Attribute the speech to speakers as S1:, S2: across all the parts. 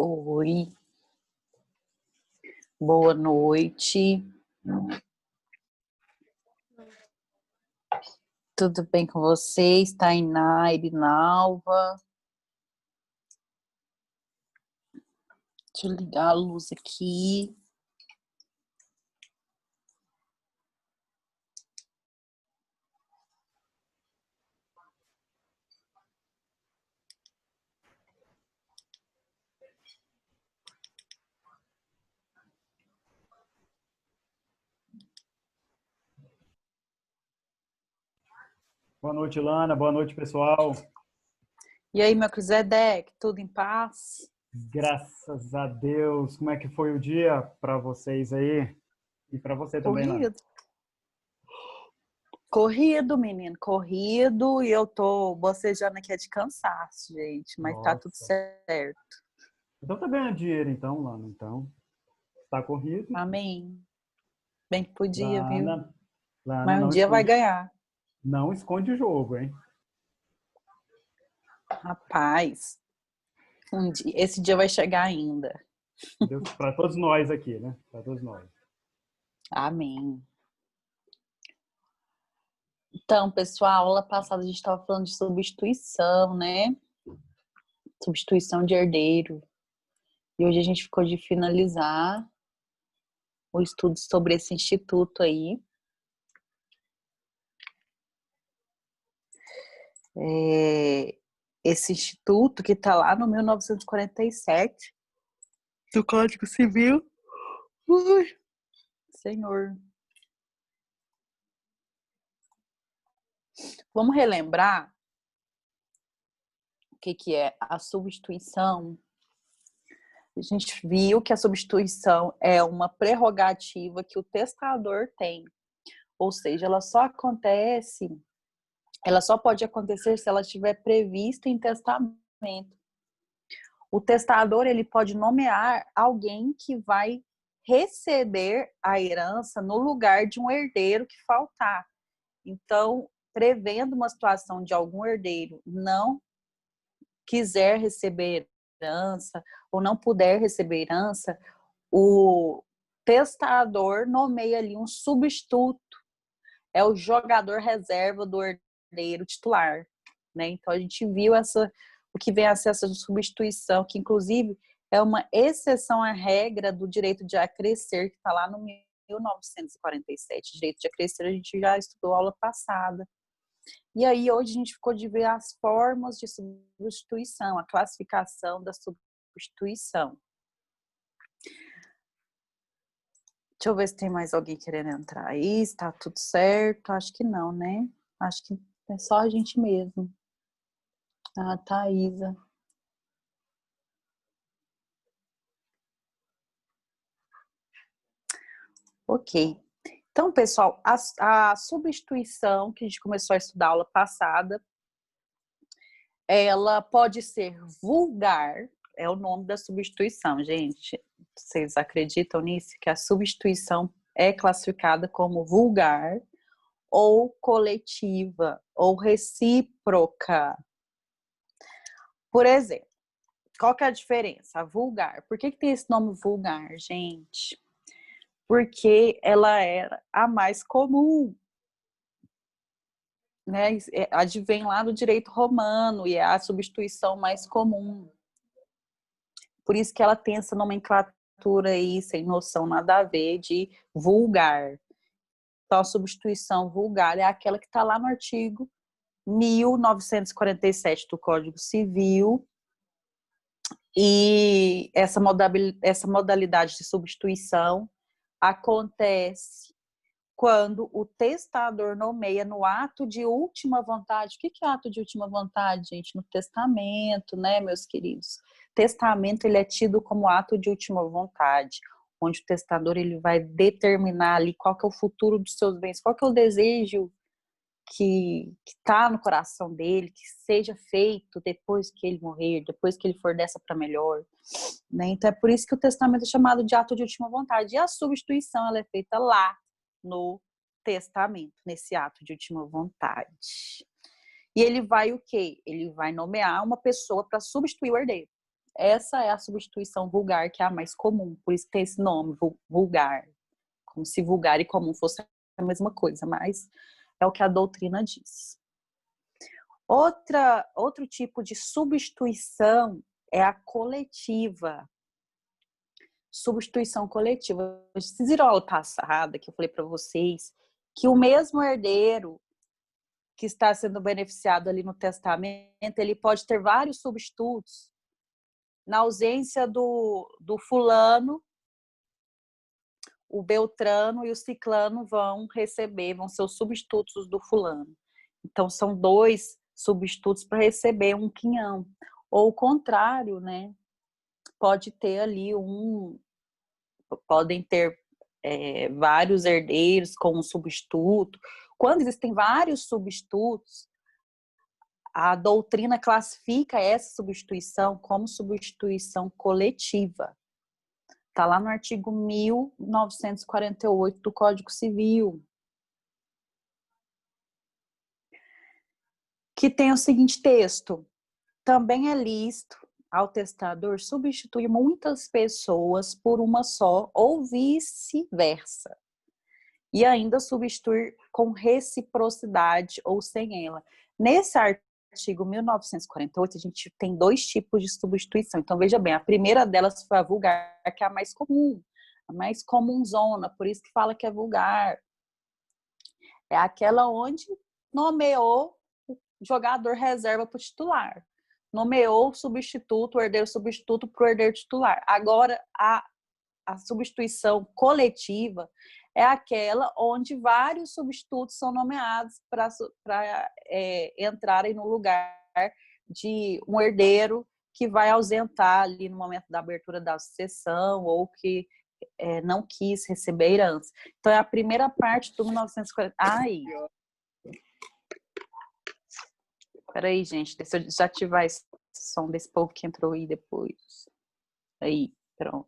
S1: Oi, boa noite. Tudo bem com vocês? Tainá, Irinalva? Deixa eu ligar a luz aqui.
S2: Boa noite, Lana. Boa noite, pessoal.
S1: E aí, meu Melquisedeque, tudo em paz?
S2: Graças a Deus. Como é que foi o dia para vocês aí? E para você também, Lana?
S1: Corrido. Corrido, menino, corrido. E eu tô bocejando aqui de cansaço, gente. Mas tá tudo
S2: Nossa.
S1: certo.
S2: Então tá ganhando dinheiro, então, Lana. Então, tá corrido.
S1: Amém. Bem que podia, viu?
S2: Lana, Lana,
S1: Mas um dia vai ganhar.
S2: não esconde o jogo, hein?
S1: Rapaz, esse dia vai chegar ainda.
S2: Deus, para todos nós aqui, né? Para todos nós.
S1: Amém. Então, pessoal, a aula passada a gente estava falando de substituição, né? Substituição de herdeiro. E hoje a gente ficou de finalizar o estudo sobre esse instituto aí. Esse instituto que está lá no 1947 do Código Civil. Ui, Senhor. Vamos relembrar o que é a substituição. A gente viu que a substituição é uma prerrogativa que o testador tem. Ou seja, ela só pode acontecer se ela estiver prevista em testamento. O testador, ele pode nomear alguém que vai receber a herança no lugar de um herdeiro que faltar. Então, prevendo uma situação de algum herdeiro não quiser receber herança ou não puder receber herança, o testador nomeia ali um substituto. É o jogador reserva do herdeiro titular, né? Então a gente viu o que vem a ser essa substituição, que inclusive é uma exceção à regra do direito de acrescer, que está lá no 1947. Direito de acrescer a gente já estudou aula passada. E aí hoje a gente ficou de ver as formas de substituição, a classificação da substituição. Deixa eu ver se tem mais alguém querendo entrar aí, se tá tudo certo. Acho que não, né? Acho que é só a gente mesmo. A Thaisa. Ok. Então, pessoal, a substituição que a gente começou a estudar aula passada, ela pode ser vulgar, é o nome da substituição, gente. Vocês acreditam nisso? Que a substituição é classificada como vulgar, ou coletiva, ou recíproca. Por exemplo, qual que é a diferença? A vulgar. Por que tem esse nome vulgar, gente? Porque ela era a mais comum, né? Advém lá do direito romano e é a substituição mais comum. Por isso que ela tem essa nomenclatura aí, sem noção nada a ver, de vulgar. Então, a substituição vulgar é aquela que está lá no artigo 1947 do Código Civil. E essa modalidade de substituição acontece quando o testador nomeia no ato de última vontade. O que é ato de última vontade, gente? No testamento, né, meus queridos? Testamento, ele é tido como ato de última vontade, onde o testador ele vai determinar ali qual que é o futuro dos seus bens, qual que é o desejo que está no coração dele, que seja feito depois que ele morrer, depois que ele for dessa para melhor, né? Então é por isso que o testamento é chamado de ato de última vontade. E a substituição ela é feita lá no testamento, nesse ato de última vontade. E ele vai o quê? Ele vai nomear uma pessoa para substituir o herdeiro. essa é a substituição vulgar, que é a mais comum, por isso tem esse nome, vulgar. Como se vulgar e comum fosse a mesma coisa, mas é o que a doutrina diz. Outro tipo de substituição é a coletiva. Substituição coletiva. Vocês viram a aula passada que eu falei para vocês que o mesmo herdeiro que está sendo beneficiado ali no testamento, ele pode ter vários substitutos. Na ausência do fulano, o beltrano e o ciclano vão ser os substitutos do fulano. Então, são 2 substitutos para receber um quinhão. Ou o contrário, né? Pode ter ali podem ter vários herdeiros com um substituto. Quando existem vários substitutos, a doutrina classifica essa substituição como substituição coletiva. Está lá no artigo 1948 do Código Civil, que tem o seguinte texto: também é lícito ao testador substituir muitas pessoas por uma só, ou vice-versa, e ainda substituir com reciprocidade ou sem ela. Nesse artigo 1948, a gente tem 2 tipos de substituição. Então, veja bem, a primeira delas foi a vulgar, que é a mais comum, a mais comunzona, por isso que fala que é vulgar. É aquela onde nomeou o jogador reserva para o titular. Nomeou o substituto, o herdeiro substituto para o herdeiro titular. Agora, a substituição coletiva é aquela onde vários substitutos são nomeados para entrarem no lugar de um herdeiro que vai ausentar ali no momento da abertura da sucessão ou que não quis receber herança. Então, é a primeira parte do 1940. Ai! Peraí, gente, deixa eu desativar esse som desse povo que entrou aí depois. Aí, pronto.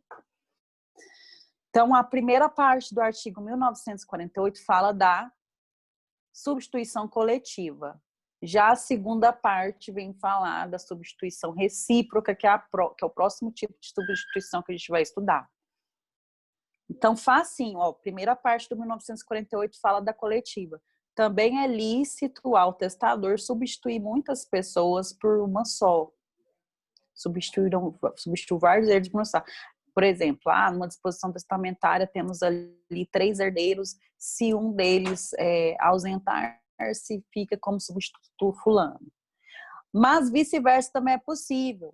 S1: Então, a primeira parte do artigo 1948 fala da substituição coletiva. Já a segunda parte vem falar da substituição recíproca, que é o próximo tipo de substituição que a gente vai estudar. Então, facinho, ó, primeira parte do 1948 fala da coletiva. Também é lícito ao testador substituir muitas pessoas por uma só. Substituir vários herdeiros por uma só. Por exemplo, numa disposição testamentária temos ali 3 herdeiros, se um deles ausentar-se, fica como substituto fulano. Mas vice-versa também é possível.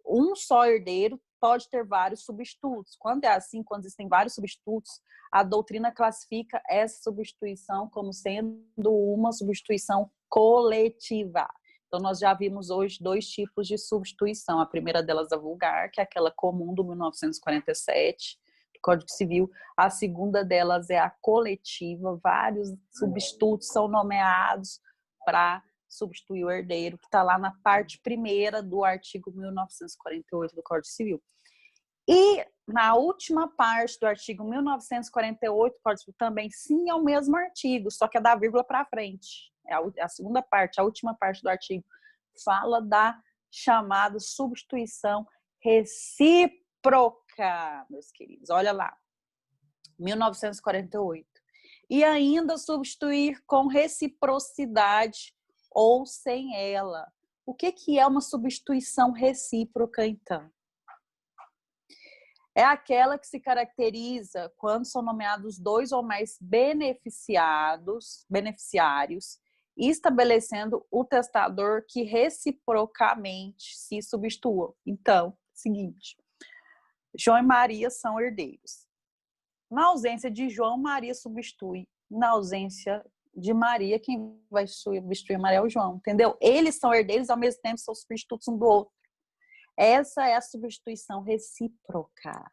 S1: Um só herdeiro pode ter vários substitutos. Quando é assim, quando existem vários substitutos, a doutrina classifica essa substituição como sendo uma substituição coletiva. Então, nós já vimos hoje 2 tipos de substituição. A primeira delas, a vulgar, que é aquela comum do 1947, do Código Civil. A segunda delas é a coletiva. Vários substitutos são nomeados para substituir o herdeiro, que está lá na parte primeira do artigo 1948 do Código Civil. E na última parte do artigo 1948 do Código Civil também, sim, é o mesmo artigo, só que é da vírgula para frente. É a segunda parte, a última parte do artigo, fala da chamada substituição recíproca, meus queridos. Olha lá, 1948. E ainda substituir com reciprocidade ou sem ela. O que é uma substituição recíproca, então? É aquela que se caracteriza quando são nomeados 2 ou mais beneficiários, estabelecendo o testador que reciprocamente se substitua. Então, seguinte, João e Maria são herdeiros. Na ausência de João, Maria substitui. Na ausência de Maria, quem vai substituir Maria é o João, entendeu? Eles são herdeiros, ao mesmo tempo são substitutos um do outro. Essa é a substituição recíproca.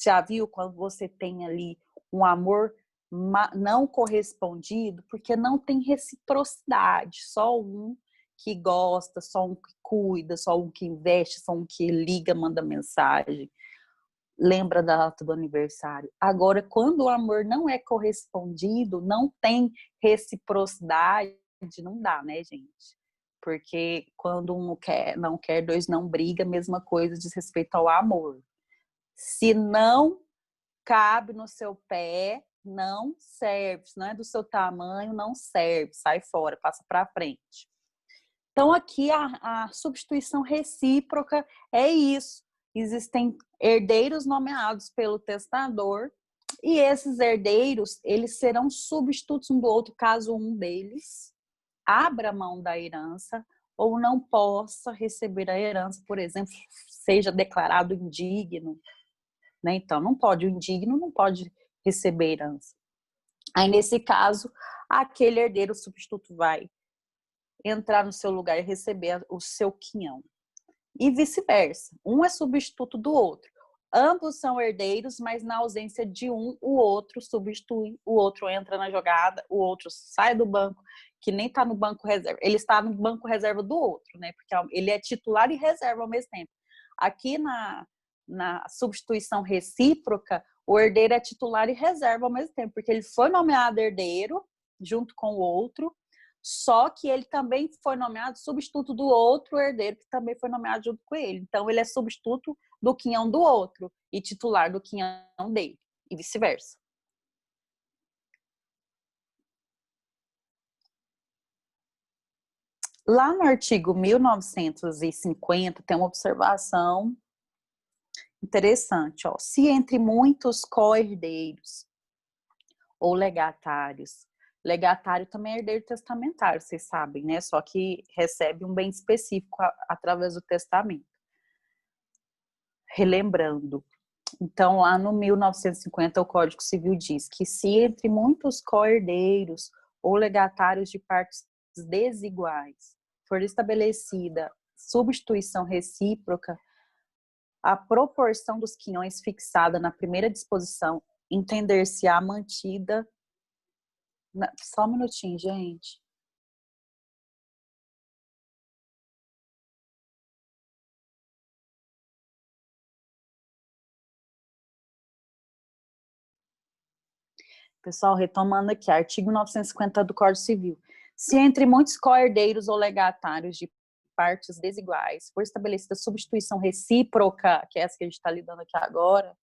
S1: Já viu quando você tem ali um amor não correspondido? Porque não tem reciprocidade. Só um que gosta, só um que cuida, só um que investe, só um que liga, manda mensagem, lembra da data do aniversário. Agora, quando o amor não é correspondido, não tem reciprocidade, não dá, né, gente? porque quando um não quer, dois não briga, mesma coisa diz respeito ao amor. Se não cabe no seu pé, não serve. Se não é do seu tamanho, não serve. Sai fora, passa para frente. Então, aqui a substituição recíproca é isso. Existem herdeiros nomeados pelo testador e esses herdeiros, eles serão substitutos um do outro caso um deles abra mão da herança ou não possa receber a herança, por exemplo, seja declarado indigno, né? Então, não pode, o indigno não pode receber herança. Aí, nesse caso, aquele herdeiro substituto vai entrar no seu lugar e receber o seu quinhão. E vice-versa. Um é substituto do outro. Ambos são herdeiros, mas na ausência de um, o outro substitui, o outro entra na jogada, o outro sai do banco, que nem está no banco reserva. Ele está no banco reserva do outro, né? Porque ele é titular e reserva ao mesmo tempo. Aqui na substituição recíproca, o herdeiro é titular e reserva ao mesmo tempo, porque ele foi nomeado herdeiro junto com o outro, só que ele também foi nomeado substituto do outro herdeiro, que também foi nomeado junto com ele. Então, ele é substituto do quinhão do outro e titular do quinhão dele, e vice-versa. Lá no artigo 1950, tem uma observação interessante. Ó. Se entre muitos co-herdeiros ou legatários, legatário também é herdeiro testamentário, vocês sabem, né? Só que recebe um bem específico através do testamento. Relembrando. Então, lá no 1950, o Código Civil diz que se entre muitos co-herdeiros ou legatários de partes desiguais for estabelecida substituição recíproca, a proporção dos quinhões fixada na primeira disposição entender-se-á mantida. Só um minutinho, gente. Pessoal, retomando aqui, artigo 950 do Código Civil. Se entre muitos co-herdeiros ou legatários de partes desiguais for estabelecida substituição recíproca, que é essa que a gente está lidando aqui agora,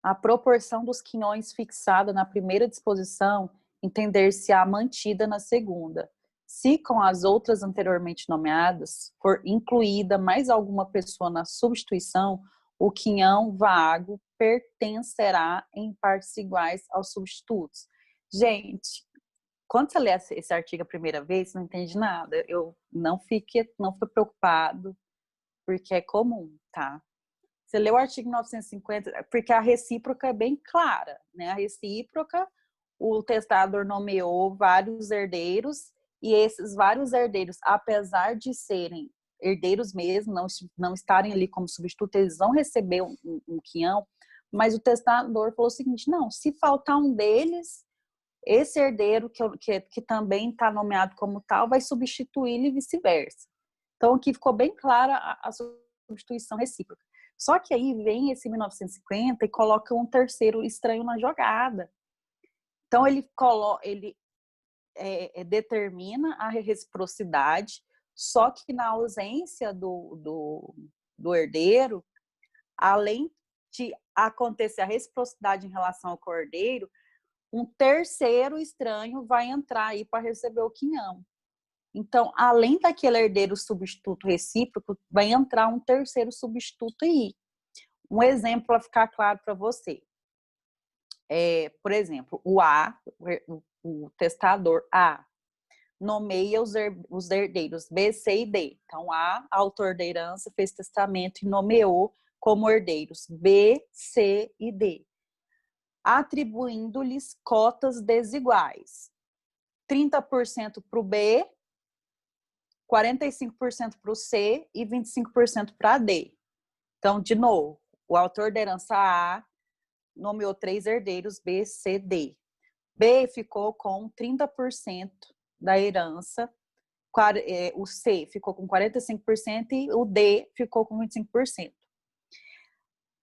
S1: a proporção dos quinhões fixada na primeira disposição entender-se-á mantida na segunda. Se com as outras anteriormente nomeadas for incluída mais alguma pessoa na substituição, o quinhão vago pertencerá em partes iguais aos substitutos. Gente, quando você lê esse artigo a primeira vez, você não entende nada. Eu não fiquei preocupado, porque é comum, tá? Você lê o artigo 950, porque a recíproca é bem clara, né? A recíproca, o testador nomeou vários herdeiros, e esses vários herdeiros, apesar de serem herdeiros mesmo, não estarem ali como substituto, eles vão receber um quinhão, mas o testador falou o seguinte, não, se faltar um deles, esse herdeiro que também está nomeado como tal, vai substituí-lo e vice-versa. Então, aqui ficou bem clara a substituição recíproca. Só que aí vem esse 1950 e coloca um terceiro estranho na jogada. Então, ele determina a reciprocidade, só que na ausência do herdeiro, além de acontecer a reciprocidade em relação ao co-herdeiro, um terceiro estranho vai entrar aí para receber o quinhão. Então, além daquele herdeiro substituto recíproco, vai entrar um terceiro substituto aí. Um exemplo para ficar claro para você. Por exemplo, o testador A, nomeia os herdeiros B, C e D. Então, A, autor da herança, fez testamento e nomeou como herdeiros B, C e D, atribuindo-lhes cotas desiguais. 30% para o B, 45% para o C e 25% para a D. Então, de novo, o autor da herança A nomeou 3 herdeiros B, C, D. B ficou com 30% da herança, o C ficou com 45% e o D ficou com 25%.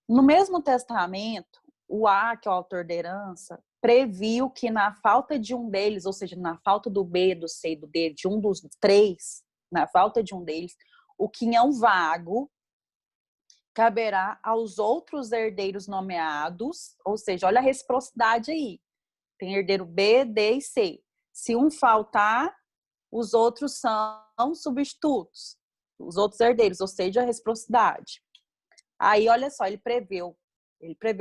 S1: No mesmo testamento, o A, que é o autor da herança, previu que na falta de um deles, ou seja, na falta do B, do C e do D, de um dos três, na falta de um deles, o quinhão vago caberá aos outros herdeiros nomeados, ou seja, olha a reciprocidade aí. Tem herdeiro B, D e C. Se um faltar, os outros são substitutos, os outros herdeiros, ou seja, a reciprocidade. Aí, olha só, ele preveu,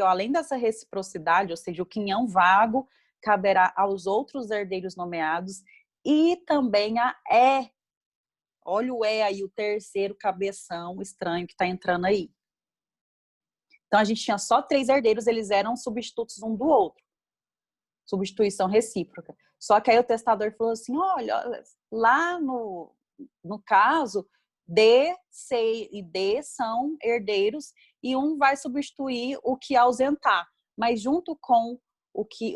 S1: além dessa reciprocidade, ou seja, o quinhão vago caberá aos outros herdeiros nomeados e também a E. Olha o E aí, o terceiro cabeção estranho que está entrando aí. Então, a gente tinha só 3 herdeiros, eles eram substitutos um do outro. Substituição recíproca. Só que aí o testador falou assim, olha, lá no caso, D, C e D são herdeiros e um vai substituir o que ausentar. Mas junto com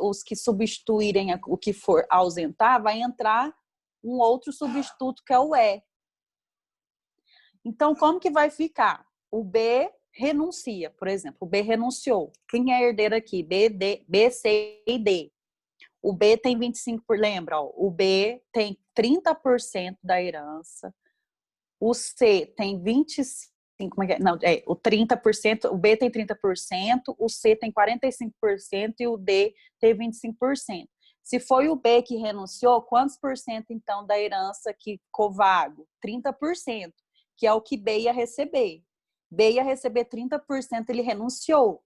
S1: os que substituírem o que for ausentar, vai entrar um outro substituto que é o E. Então, como que vai ficar? O B renuncia, por exemplo. O B renunciou. Quem é herdeiro aqui? B, C e D. O B tem 25%, lembra? Ó, o B tem 30% da herança. O C tem 25%, não, o 30%, o B tem 30%, o C tem 45% e o D tem 25%. Se foi o B que renunciou, quantos por cento, então, da herança que ficou vago? 30%, que é o que B ia receber. B ia receber 30%, ele renunciou.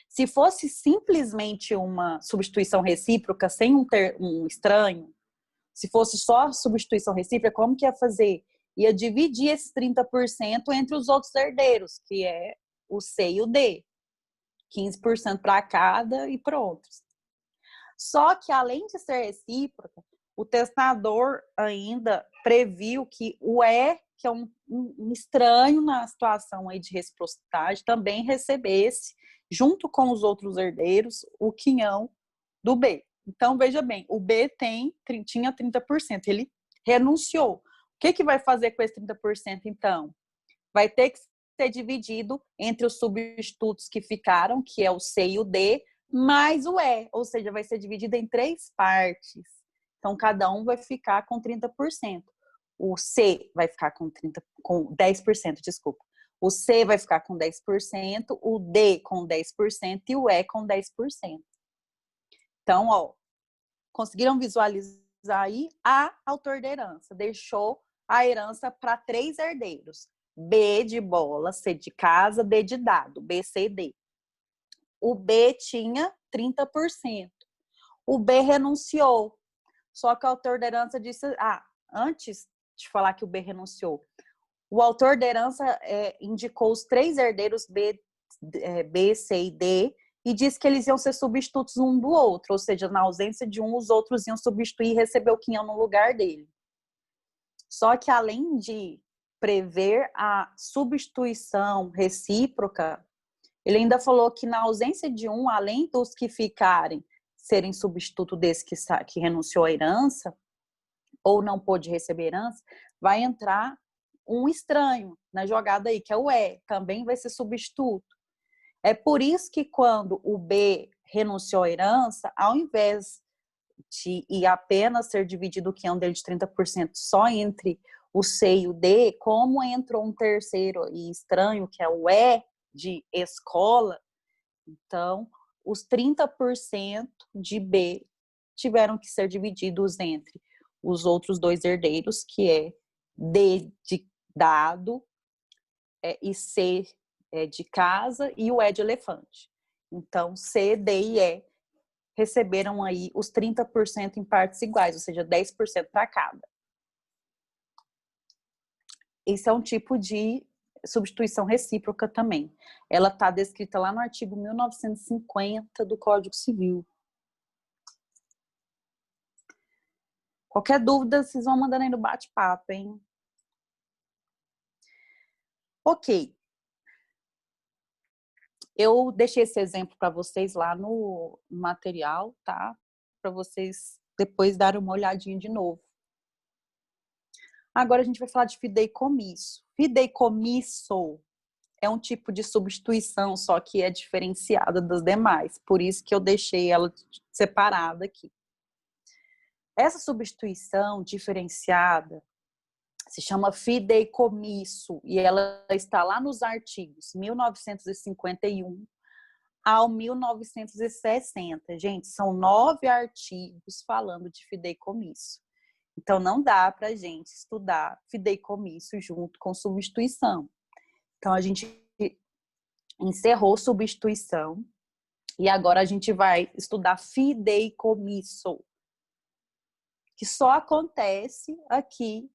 S1: Se fosse simplesmente uma substituição recíproca, sem um estranho, se fosse só substituição recíproca, como que ia fazer? Ia dividir esses 30% entre os outros herdeiros, que é o C e o D. 15% para cada e pronto. Só que, além de ser recíproca, o testador ainda previu que o E, que é um estranho na situação aí de reciprocidade, também recebesse, junto com os outros herdeiros, o quinhão do B. Então, veja bem, o B tinha 30%, ele renunciou. O que vai fazer com esse 30%, então? Vai ter que ser dividido entre os substitutos que ficaram, que é o C e o D, mais o E, ou seja, vai ser dividido em 3 partes. Então, cada um vai ficar com 30%. O C vai ficar com 10%, desculpa. O C vai ficar com 10%, o D com 10% e o E com 10%. Então, ó, conseguiram visualizar aí? A autor da herança deixou a herança para 3 herdeiros. B de bola, C de casa, D de dado, B, C e D. O B tinha 30%. O B renunciou. Só que o autor da herança disse, antes de falar que o B renunciou, o autor da herança indicou os 3 herdeiros B, C e D e disse que eles iam ser substitutos um do outro, ou seja, na ausência de um, os outros iam substituir e receber o quinhão no lugar dele. Só que, além de prever a substituição recíproca, ele ainda falou que na ausência de um, além dos que ficarem serem substituto desse que renunciou à herança ou não pôde receber herança, vai entrar um estranho na jogada aí, que é o E, também vai ser substituto. É por isso que quando o B renunciou à herança, ao invés de apenas ser dividido o quinhão dele de 30% só entre o C e o D, como entrou um terceiro e estranho, que é o E, de escola, então os 30% de B tiveram que ser divididos entre os outros 2 herdeiros, que é D de dado e C de casa e o E de elefante. Então, C, D e E receberam aí os 30% em partes iguais, ou seja, 10% para cada. Esse é um tipo de substituição recíproca também. Ela está descrita lá no artigo 1950 do Código Civil. Qualquer dúvida, vocês vão mandando aí no bate-papo, hein? Ok. Eu deixei esse exemplo para vocês lá no material, tá? Para vocês depois darem uma olhadinha de novo. Agora a gente vai falar de fideicomisso. Fideicomisso é um tipo de substituição, só que é diferenciada das demais. Por isso que eu deixei ela separada aqui. Essa substituição diferenciada se chama fideicomisso e ela está lá nos artigos 1951 ao 1960. Gente, são 9 artigos falando de fideicomisso. Então, não dá para a gente estudar fideicomisso junto com substituição. Então, a gente encerrou substituição e agora a gente vai estudar fideicomisso, que só acontece aqui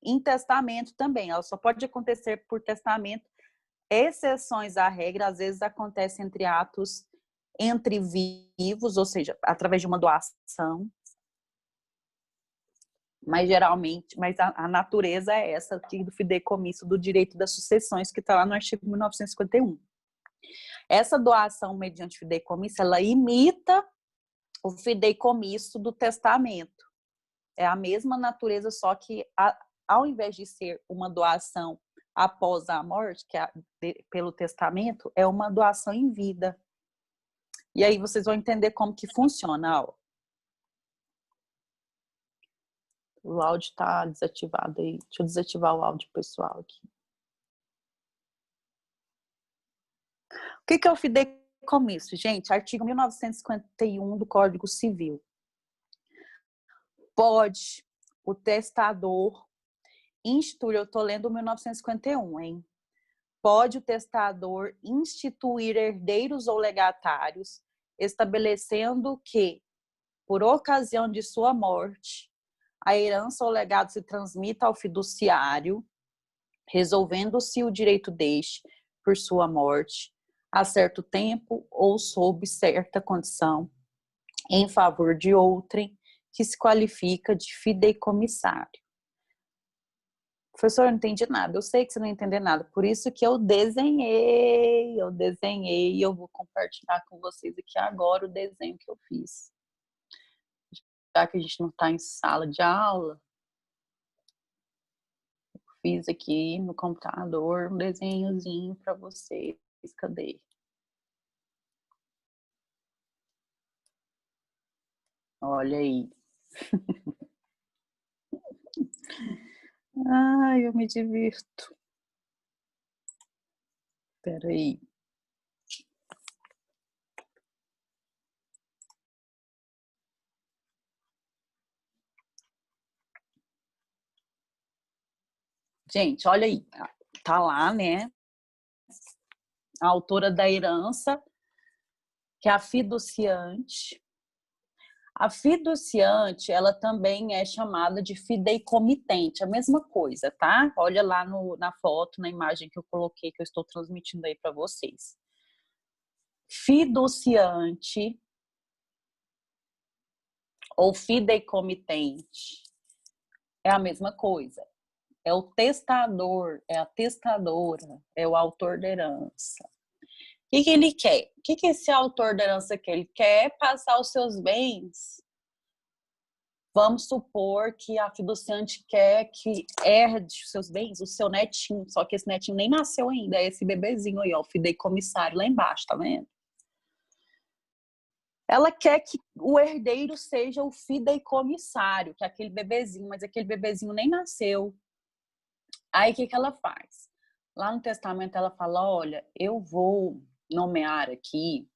S1: em testamento também. Ela só pode acontecer por testamento, exceções à regra, às vezes acontece entre atos entre vivos, ou seja, através de uma doação. Mas geralmente, a natureza é essa aqui do fideicomisso do direito das sucessões, que está lá no artigo 1951. Essa doação mediante fideicomisso, ela imita o fideicomisso do testamento. É a mesma natureza, só que ao invés de ser uma doação após a morte, que é pelo testamento, é uma doação em vida. E aí vocês vão entender como que funciona. Ó. O áudio está desativado aí. Deixa eu desativar o áudio pessoal aqui. O que é o fideicomisso, gente? Artigo 1951 do Código Civil. Pode o testador instituir, eu estou lendo 1951, hein? Pode o testador instituir herdeiros ou legatários, estabelecendo que, por ocasião de sua morte, a herança ou legado se transmita ao fiduciário, resolvendo-se o direito deste, por sua morte, a certo tempo ou sob certa condição, em favor de outrem, que se qualifica de fideicomissário. Professor, eu não entendi nada. Eu sei que você não entendeu nada. Por isso que eu desenhei, e eu vou compartilhar com vocês aqui agora o desenho que eu fiz. Já que a gente não está em sala de aula, eu fiz aqui no computador um desenhozinho para vocês. Cadê? Olha aí. Ai, eu me divirto. Espera aí. Gente, olha aí. Tá lá, né? A autora da herança, que é a fiduciante. A fiduciante, ela também é chamada de fideicomitente, a mesma coisa, tá? Olha lá na foto, na imagem que eu coloquei, que eu estou transmitindo aí para vocês. Fiduciante ou fideicomitente é a mesma coisa. É o testador, é a testadora, é o autor da herança. O que ele quer? O que esse autor da herança quer? Ele quer passar os seus bens. Vamos supor que a fiduciante quer que herde os seus bens, o seu netinho, só que esse netinho nem nasceu ainda, é esse bebezinho aí, ó, o fideicomissário lá embaixo, tá vendo? Ela quer que o herdeiro seja o fideicomissário, que é aquele bebezinho, mas aquele bebezinho nem nasceu. Aí o que ela faz? Lá no testamento ela fala, olha, eu vou nomear aqui,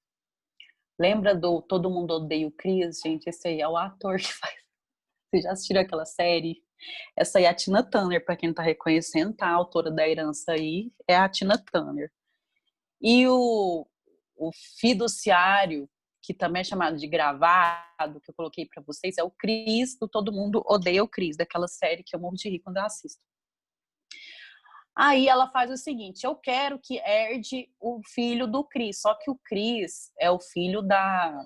S1: lembra do Todo Mundo Odeia o Chris? Gente, esse aí é o ator que faz. Vocês já assistiram aquela série? Essa aí é a Tina Turner, para quem não tá reconhecendo, tá? A autora da herança aí é a Tina Turner. E o fiduciário, que também é chamado de gravado, que eu coloquei para vocês, é o Chris, do Todo Mundo Odeia o Chris, daquela série que eu morro de rir quando eu assisto. Aí ela faz o seguinte, eu quero que herde o filho do Chris, só que o Chris é o filho da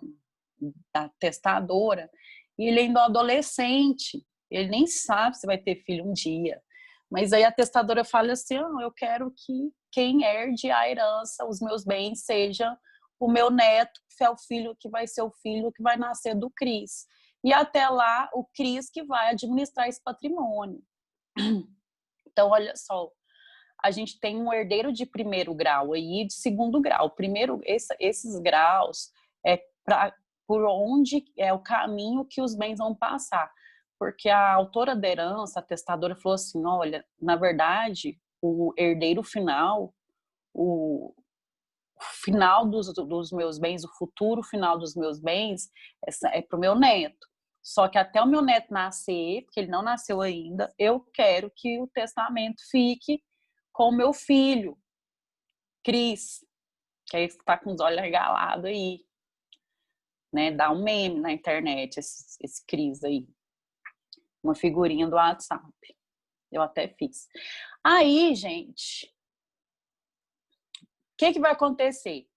S1: testadora, e ele ainda é um adolescente, ele nem sabe se vai ter filho um dia. Mas aí a testadora fala assim, eu quero que quem herde a herança, os meus bens, seja o meu neto, que é o filho que vai ser o filho que vai nascer do Cris. E até lá, o Cris que vai administrar esse patrimônio. Então, olha só, a gente tem um herdeiro de primeiro grau e de segundo grau. Primeiro, esses graus por onde é o caminho que os bens vão passar. Porque a autora da herança, a testadora, falou assim, olha, na verdade, o herdeiro final, o final dos meus bens, o futuro final dos meus bens é para o meu neto. Só que até o meu neto nascer, porque ele não nasceu ainda, eu quero que o testamento fique com o meu filho, Cris, que aí está com os olhos regalados aí, né? Dá um meme na internet, esse Cris aí. Uma figurinha do WhatsApp. Eu até fiz. Aí, gente, o que vai acontecer?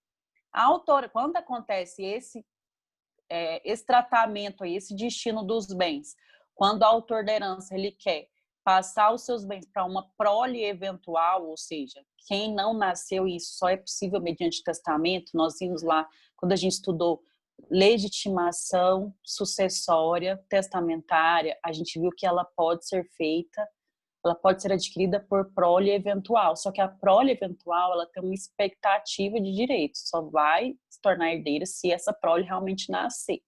S1: A autora, quando acontece esse tratamento, esse destino dos bens, quando o autor da herança ele quer passar os seus bens para uma prole eventual, ou seja, quem não nasceu, isso só é possível mediante testamento. Nós vimos lá, quando a gente estudou legitimação sucessória testamentária, a gente viu que ela pode ser feita, ela pode ser adquirida por prole eventual, só que a prole eventual ela tem uma expectativa de direitos, só vai se tornar herdeira se essa prole realmente nascer.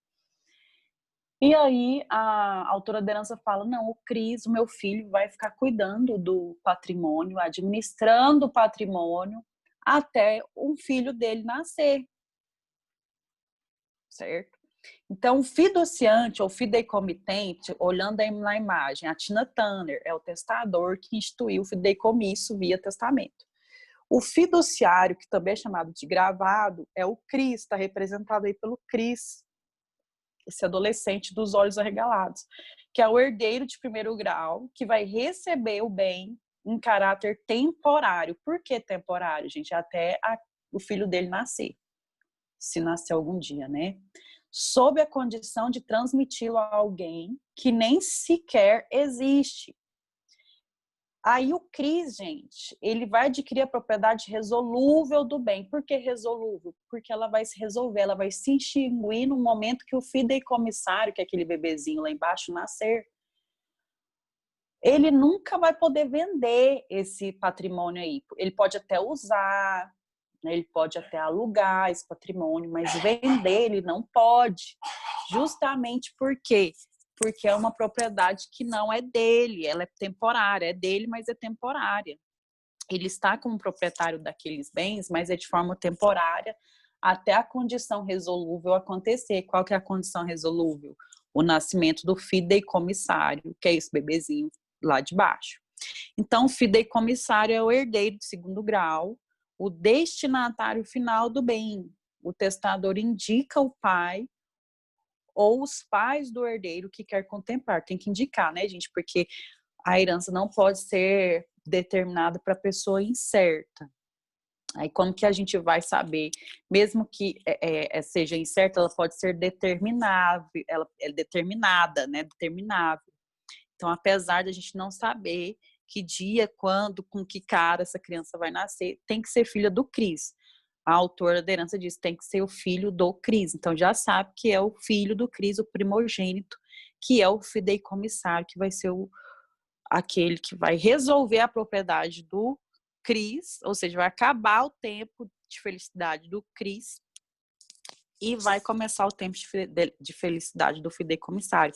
S1: E aí a autora da herança fala, não, o Cris, o meu filho, vai ficar cuidando do patrimônio, administrando o patrimônio até um filho dele nascer. Certo? Então, o fiduciante ou fideicomitente, olhando aí na imagem, a Tina Turner é o testador que instituiu o fideicomisso via testamento. O fiduciário, que também é chamado de gravado, é o Cris, está representado aí pelo Cris, esse adolescente dos olhos arregalados, que é o herdeiro de primeiro grau, que vai receber o bem em caráter temporário. Por que temporário, gente? Até o filho dele nascer, se nascer algum dia, né? Sob a condição de transmiti-lo a alguém que nem sequer existe. Aí o Cris, gente, ele vai adquirir a propriedade resolúvel do bem. Por que resolúvel? Porque ela vai se resolver, ela vai se extinguir no momento que o fideicomissário, que é aquele bebezinho lá embaixo, nascer. Ele nunca vai poder vender esse patrimônio aí. Ele pode até usar, ele pode até alugar esse patrimônio, mas vender ele não pode. Justamente por quê? Porque é uma propriedade que não é dele, ela é temporária, é dele, mas é temporária. Ele está como proprietário daqueles bens, mas é de forma temporária até a condição resolúvel acontecer. Qual que é a condição resolúvel? O nascimento do fideicomissário, que é esse bebezinho lá de baixo. Então, o fideicomissário é o herdeiro de segundo grau, o destinatário final do bem. O testador indica o pai ou os pais do herdeiro que quer contemplar. Tem que indicar, né, gente? Porque a herança não pode ser determinada para pessoa incerta. Aí como que a gente vai saber, mesmo que seja incerta, ela pode ser determinável, ela é determinada, né? Determinável. Então, apesar de a gente não saber que dia, quando, com que cara essa criança vai nascer, tem que ser filha do Cris. A autora da herança diz que tem que ser o filho do Cris. Então, já sabe que é o filho do Cris, o primogênito, que é o fideicomissário, que vai ser aquele que vai resolver a propriedade do Cris, ou seja, vai acabar o tempo de felicidade do Cris e vai começar o tempo de felicidade do fideicomissário.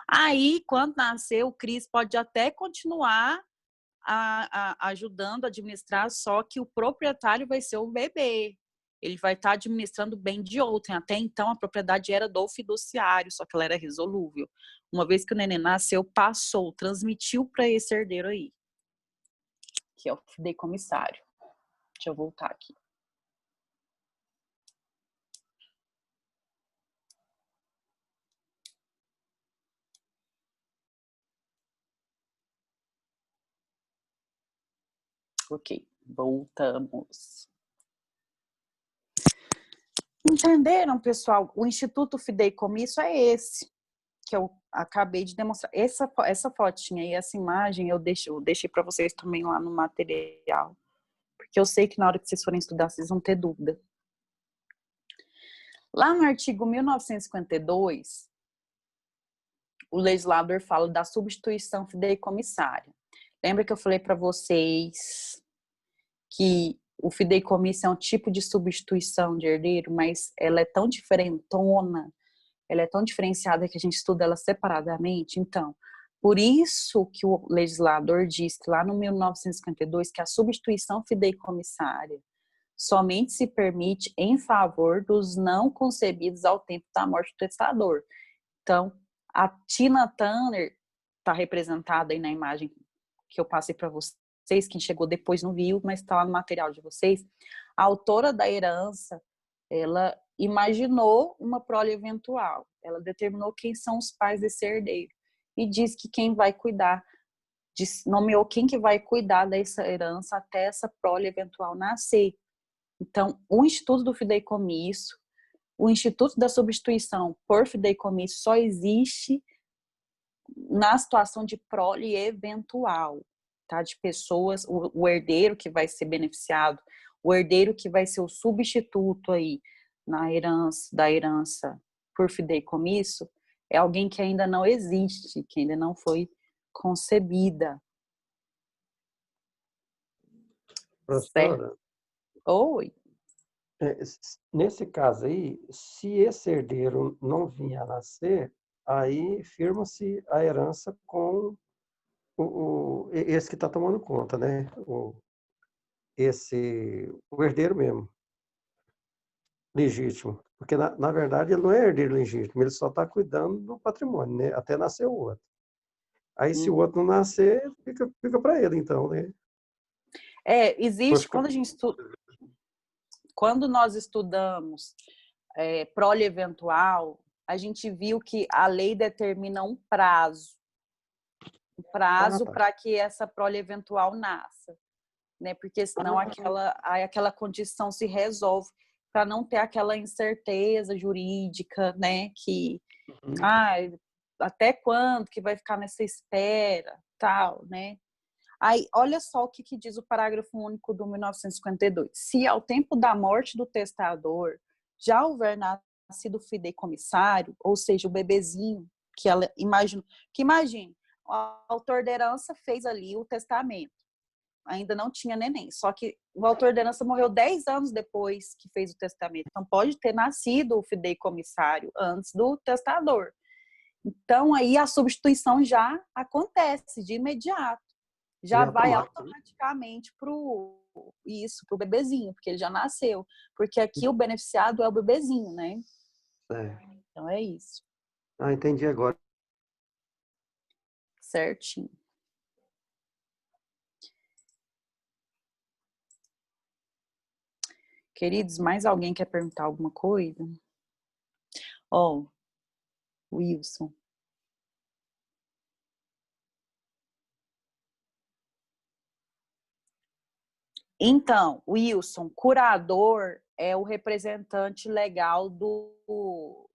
S1: Aí, quando nascer, o Cris pode até continuar ajudando a administrar, só que o proprietário vai ser o bebê. Ele vai estar administrando o bem de outrem. Até então, a propriedade era do fiduciário, só que ela era resolúvel. Uma vez que o neném nasceu, passou, transmitiu para esse herdeiro aí, que é o fideicomissário. Deixa eu voltar aqui. Ok, voltamos. Entenderam, pessoal? O Instituto Fideicomisso é esse que eu acabei de demonstrar. Essa fotinha e essa imagem eu deixei para vocês também lá no material, porque eu sei que na hora que vocês forem estudar, vocês vão ter dúvida. Lá no artigo 1952, o legislador fala da substituição fideicomissária. Lembra que eu falei para vocês que o fideicomisso é um tipo de substituição de herdeiro, mas ela é tão diferentona, ela é tão diferenciada que a gente estuda ela separadamente. Então, por isso que o legislador diz que lá no 1952 que a substituição fideicomissária somente se permite em favor dos não concebidos ao tempo da morte do testador. Então, a Tina Turner está representada aí na imagem que eu passei para vocês, quem chegou depois não viu, mas está lá no material de vocês. A autora da herança, ela imaginou uma prole eventual, ela determinou quem são os pais desse herdeiro e diz que quem vai cuidar, nomeou quem que vai cuidar dessa herança até essa prole eventual nascer. Então, o Instituto do Fideicomisso, o Instituto da Substituição por Fideicomisso só existe na situação de prole eventual, tá? De pessoas, o herdeiro que vai ser beneficiado, o herdeiro que vai ser o substituto aí na herança, da herança por fideicomisso, é alguém que ainda não existe, que ainda não foi concebida.
S3: Professora,
S1: certo? Oi.
S3: nesse caso aí, se esse herdeiro não vinha a nascer, aí firma-se a herança com esse que está tomando conta, né? O herdeiro mesmo, legítimo. Porque, na verdade, ele não é herdeiro legítimo, ele só está cuidando do patrimônio, né? Até nascer o outro. Aí, se o outro não nascer, fica para ele, então, né?
S1: Existe, quando nós estudamos prole eventual, a gente viu que a lei determina um prazo para que essa prole eventual nasça, né? Porque senão aquela condição se resolve, para não ter aquela incerteza jurídica, né? Que até quando que vai ficar nessa espera, tal, né? Aí, olha só o que diz o parágrafo único do 1952. Se ao tempo da morte do testador já houver nascido fideicomissário, ou seja, o bebezinho que ela imagine, o autor da herança fez ali o testamento, ainda não tinha neném, só que o autor da herança morreu 10 anos depois que fez o testamento, então pode ter nascido o fideicomissário antes do testador. Então aí a substituição já acontece de imediato, já vai automaticamente para o bebezinho, porque ele já nasceu, porque aqui o beneficiado é o bebezinho, né? Então é isso.
S3: Entendi agora.
S1: Certinho. Queridos, mais alguém quer perguntar alguma coisa? Wilson. Então, Wilson, curador é o representante legal do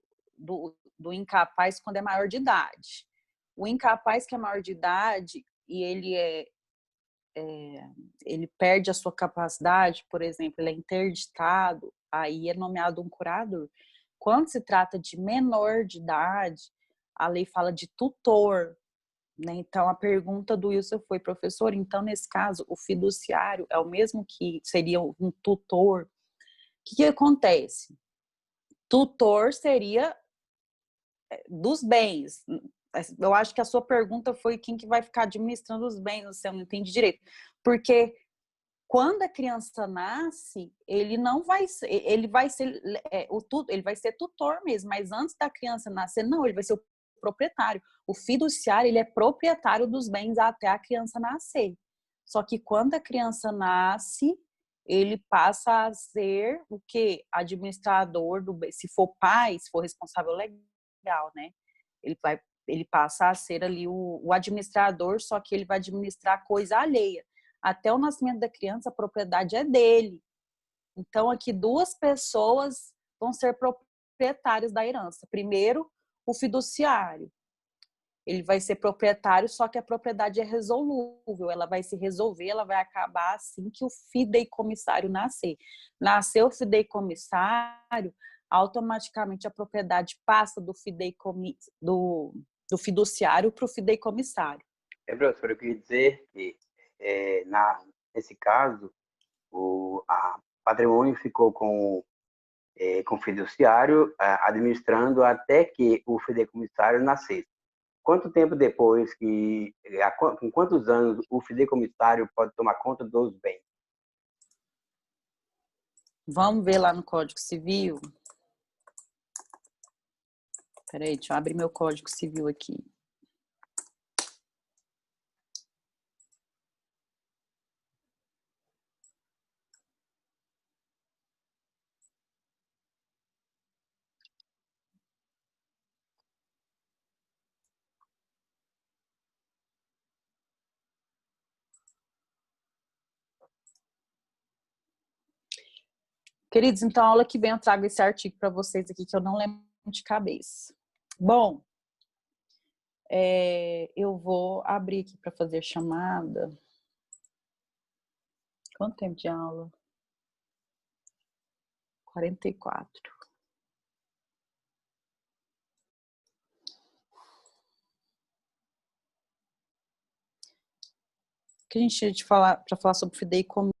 S1: incapaz quando é maior de idade. O incapaz que é maior de idade e ele perde a sua capacidade, por exemplo, ele é interditado, aí é nomeado um curador. Quando se trata de menor de idade, a lei fala de tutor, né? Então, a pergunta do Wilson foi, professor, então, nesse caso, o fiduciário é o mesmo que seria um tutor? O que acontece? Tutor seria dos bens. Eu acho que a sua pergunta foi quem que vai ficar administrando os bens, você não entende direito. Porque quando a criança nasce, ele não vai ser, ele vai ser ele vai ser tutor mesmo, mas antes da criança nascer, não, ele vai ser o proprietário. O fiduciário, ele é proprietário dos bens até a criança nascer. Só que quando a criança nasce, ele passa a ser o quê? Administrador do bem. Se for pai, se for responsável legal, né? Ele passa a ser ali o administrador, só que ele vai administrar coisa alheia. Até o nascimento da criança, a propriedade é dele. Então, aqui 2 pessoas vão ser proprietários da herança. Primeiro, o fiduciário. Ele vai ser proprietário, só que a propriedade é resolúvel. Ela vai se resolver, ela vai acabar assim que o fideicomissário nascer. Nasceu o fideicomissário, automaticamente a propriedade passa do fiduciário para o fideicomissário.
S4: Professor, eu queria dizer que, nesse caso, a patrimônio ficou com o fiduciário administrando até que o fideicomissário nascesse. Quanto tempo depois com quantos anos o fideicomissário pode tomar conta dos bens?
S1: Vamos ver lá no Código Civil. Peraí, deixa eu abrir meu Código Civil aqui. Queridos, então, a aula que vem eu trago esse artigo para vocês aqui, que eu não lembro de cabeça. Bom, eu vou abrir aqui para fazer chamada. Quanto tempo de aula? 44. O que a gente tinha para falar sobre fideicomisso?